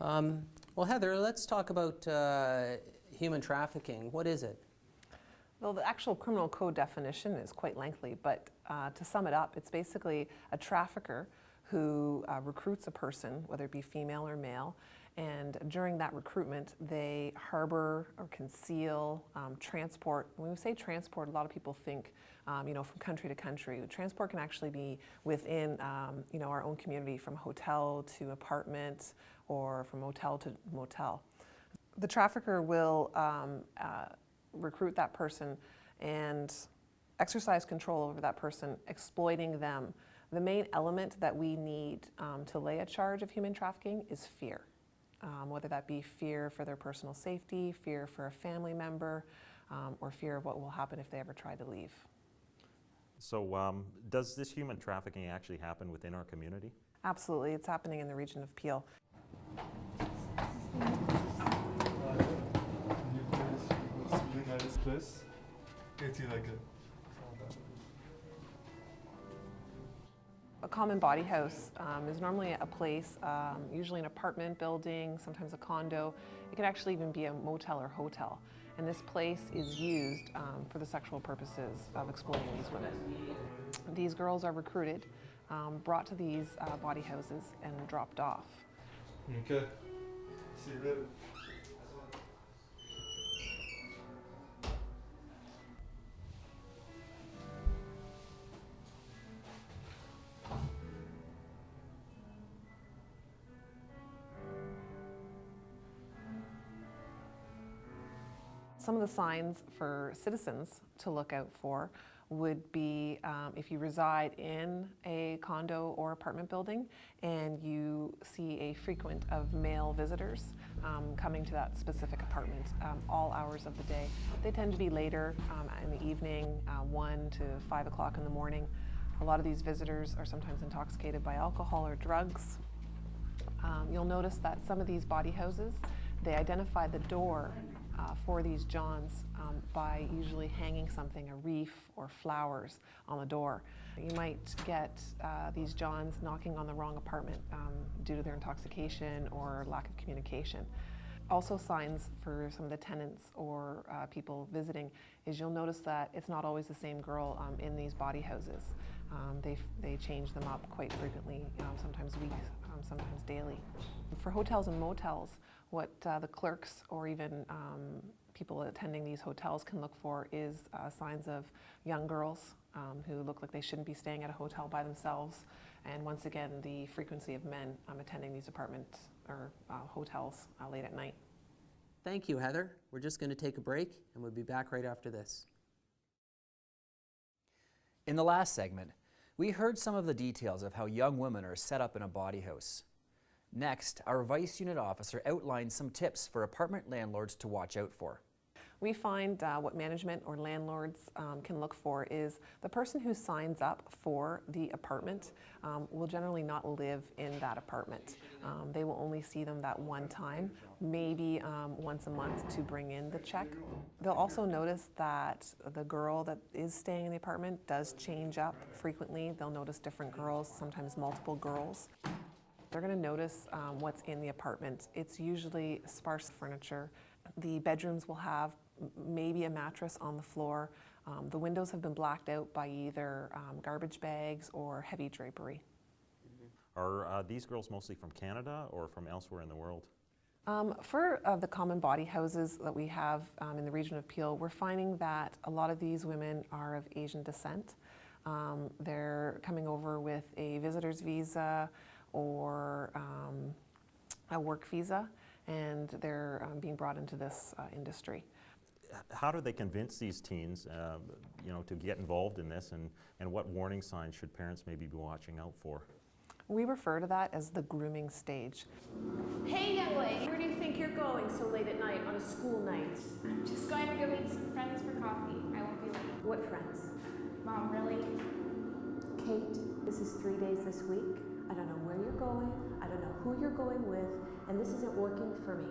Well, Heather, let's talk about human trafficking. What is it? Well, the actual criminal code definition is quite lengthy, but to sum it up, it's basically a trafficker who recruits a person, whether it be female or male, and during that recruitment, they harbor or conceal, transport. When we say transport, a lot of people think, from country to country. Transport can actually be within, our own community, from hotel to apartment or from motel to motel. The trafficker will recruit that person and exercise control over that person, exploiting them. The main element that we need to lay a charge of human trafficking is fear. Whether that be fear for their personal safety, fear for a family member, or fear of what will happen if they ever try to leave. So does this human trafficking actually happen within our community? Absolutely, it's happening in the region of Peel. A common body house is normally a place, usually an apartment building, sometimes a condo. It could actually even be a motel or hotel. And this place is used for the sexual purposes of exploiting these women. These girls are recruited, brought to these body houses, and dropped off. Okay. See you later. Some of the signs for citizens to look out for would be if you reside in a condo or apartment building and you see a frequent of male visitors coming to that specific apartment all hours of the day. They tend to be later in the evening, 1 to 5 o'clock in the morning. A lot of these visitors are sometimes intoxicated by alcohol or drugs. You'll notice that some of these body houses, they identify the door for these johns by usually hanging something, a wreath or flowers on the door. You might get these johns knocking on the wrong apartment due to their intoxication or lack of communication. Also, signs for some of the tenants or people visiting is you'll notice that it's not always the same girl in these body houses. They change them up quite frequently, sometimes weeks, sometimes daily. For hotels and motels, what the clerks or even people attending these hotels can look for is signs of young girls who look like they shouldn't be staying at a hotel by themselves. And once again, the frequency of men attending these apartments or hotels late at night. Thank you, Heather. We're just going to take a break, and we'll be back right after this. In the last segment, we heard some of the details of how young women are set up in a body house. Next, our Vice Unit Officer outlined some tips for apartment landlords to watch out for. We find what management or landlords can look for is the person who signs up for the apartment will generally not live in that apartment. They will only see them that one time, maybe once a month to bring in the check. They'll also notice that the girl that is staying in the apartment does change up frequently. They'll notice different girls, sometimes multiple girls. They're going to notice what's in the apartment. It's usually sparse furniture. The bedrooms will have maybe a mattress on the floor. The windows have been blacked out by either garbage bags or heavy drapery. Are these girls mostly from Canada or from elsewhere in the world? For the common body houses that we have in the region of Peel, we're finding that a lot of these women are of Asian descent. They're coming over with a visitor's visa or a work visa, and they're being brought into this industry. How do they convince these teens, to get involved in this, and what warning signs should parents maybe be watching out for? We refer to that as the grooming stage. Hey, young lady, where do you think you're going so late at night on a school night? I'm just going to go meet some friends for coffee. I won't be late. What friends? Mom, really? Kate, this is 3 days this week. I don't know where you're going, I don't know who you're going with, and this isn't working for me.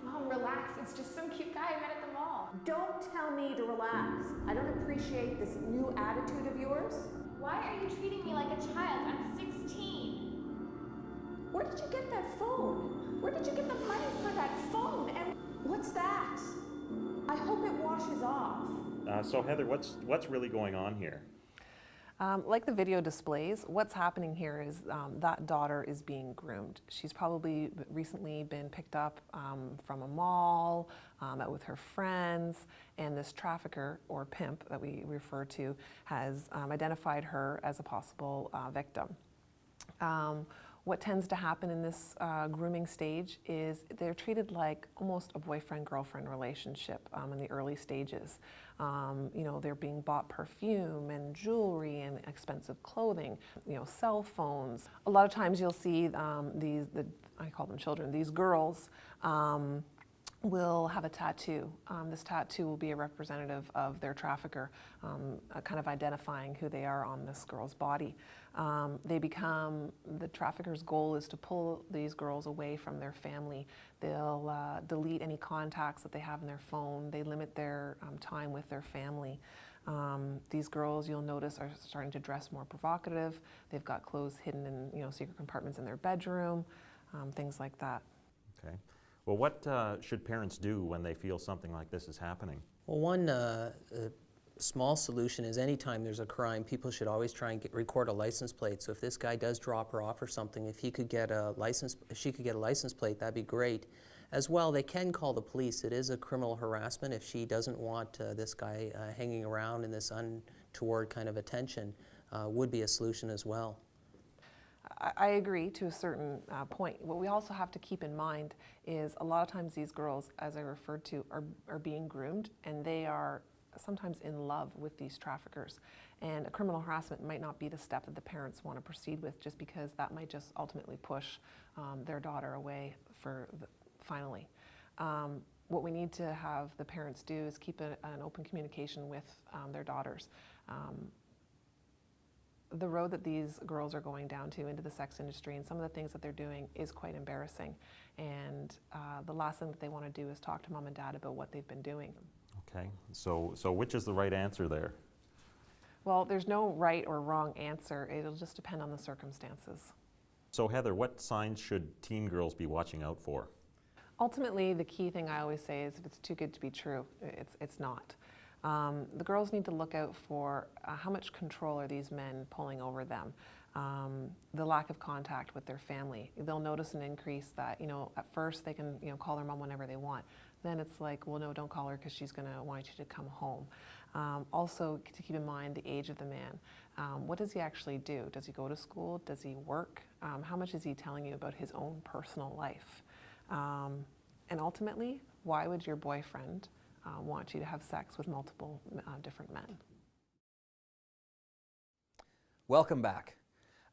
Mom, relax. It's just some cute guy I met at the mall. Don't tell me to relax. I don't appreciate this new attitude of yours. Why are you treating me like a child? I'm 16. Where did you get that phone? Where did So Heather, what's really going on here? Like the video displays, what's happening here is that daughter is being groomed. She's probably recently been picked up from a mall, out with her friends, and this trafficker or pimp that we refer to has identified her as a possible victim. What tends to happen in this grooming stage is they're treated like almost a boyfriend-girlfriend relationship in the early stages. You know, they're being bought perfume and jewelry and expensive clothing, you know, cell phones. A lot of times you'll see I call them children, these girls will have a tattoo. This tattoo will be a representative of their trafficker, kind of identifying who they are on this girl's body. The trafficker's goal is to pull these girls away from their family. They'll delete any contacts that they have in their phone. They limit their time with their family. These girls, you'll notice, are starting to dress more provocative. They've got clothes hidden in, you know, secret compartments in their bedroom, things like that. Okay. Well, what should parents do when they feel something like this is happening? Well, one small solution is anytime there's a crime, people should always try and record a license plate. So if this guy does drop her off or something, if she could get a license plate, that'd be great. As well, they can call the police. It is a criminal harassment if she doesn't want this guy hanging around in this untoward kind of attention. Would be a solution as well. I agree to a certain point. What we also have to keep in mind is a lot of times these girls, as I referred to, are being groomed, and they are sometimes in love with these traffickers. And a criminal harassment might not be the step that the parents want to proceed with, just because that might just ultimately push their daughter away finally. What we need to have the parents do is keep an open communication with their daughters. The road that these girls are going down to into the sex industry and some of the things that they're doing is quite embarrassing. And the last thing that they want to do is talk to mom and dad about what they've been doing. Okay, so which is the right answer there? Well, there's no right or wrong answer. It'll just depend on the circumstances. So Heather, what signs should teen girls be watching out for? Ultimately, the key thing I always say is if it's too good to be true, it's not. The girls need to look out for how much control are these men pulling over them, the lack of contact with their family. They'll notice an increase that, you know, at first they can, you know, call their mom whenever they want. Then it's like, well, no, don't call her because she's going to want you to come home. Also, to keep in mind the age of the man. What does he actually do? Does he go to school? Does he work? How much is he telling you about his own personal life? And ultimately, why would your boyfriend want you to have sex with multiple different men? Welcome back.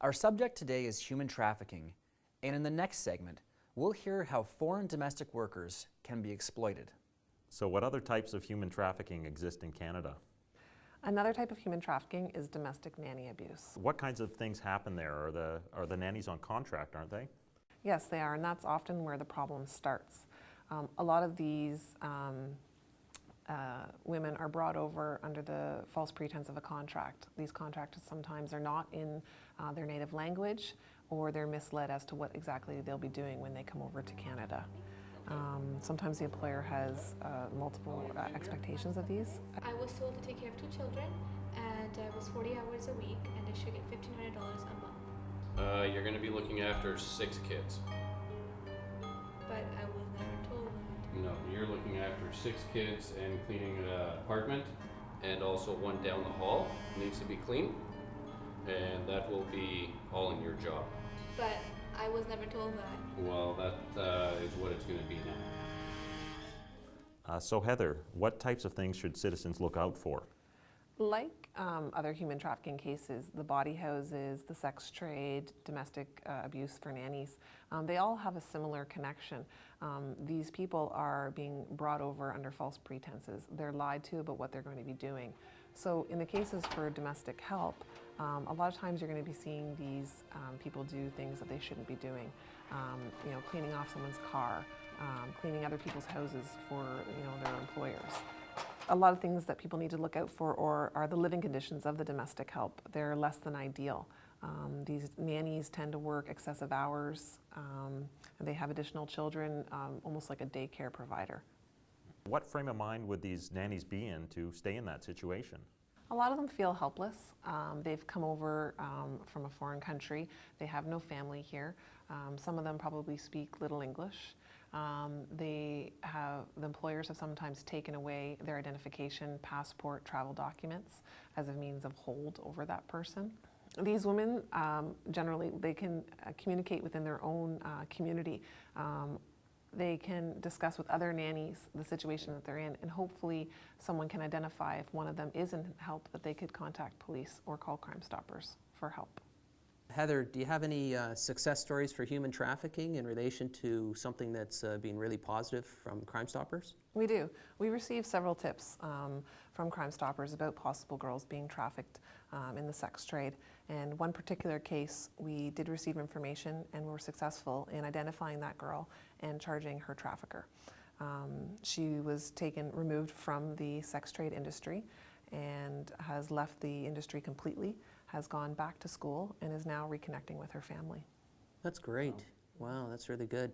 Our subject today is human trafficking, and in the next segment, we'll hear how foreign domestic workers can be exploited. So what other types of human trafficking exist in Canada? Another type of human trafficking is domestic nanny abuse. What kinds of things happen there? Are the nannies on contract, aren't they? Yes, they are, and that's often where the problem starts. A lot of these women are brought over under the false pretense of a contract. These contracts sometimes are not in their native language, or they're misled as to what exactly they'll be doing when they come over to Canada. Sometimes the employer has multiple expectations of these. I was told to take care of 2 children, and it was 40 hours a week, and I should get $1,500 a month. You're going to be looking after 6 kids. But I was never told that. No, you're looking after 6 kids and cleaning an apartment, and also one down the hall needs to be cleaned, and that will be all in your job. But I was never told that. Well, that is what it's going to be now. So Heather, what types of things should citizens look out for? Like other human trafficking cases, the body houses, the sex trade, domestic abuse for nannies, they all have a similar connection. These people are being brought over under false pretenses. They're lied to about what they're going to be doing. So in the cases for domestic help, a lot of times you're going to be seeing these people do things that they shouldn't be doing. You know, cleaning off someone's car, cleaning other people's houses for, you know, their employers. A lot of things that people need to look out for are the living conditions of the domestic help. They're less than ideal. These nannies tend to work excessive hours, and they have additional children, almost like a daycare provider. What frame of mind would these nannies be in to stay in that situation? A lot of them feel helpless. They've come over from a foreign country. They have no family here. Some of them probably speak little English. The employers have sometimes taken away their identification, passport, travel documents as a means of hold over that person. These women, generally, they can communicate within their own community. They can discuss with other nannies the situation that they're in, and hopefully someone can identify if one of them isn't help, that they could contact police or call Crime Stoppers for help. Heather, do you have any success stories for human trafficking in relation to something that's been really positive from Crime Stoppers? We do. We receive several tips from Crime Stoppers about possible girls being trafficked in the sex trade. And one particular case, we did receive information and were successful in identifying that girl and charging her trafficker. She was removed from the sex trade industry and has left the industry completely, has gone back to school, and is now reconnecting with her family. That's great. Wow, that's really good.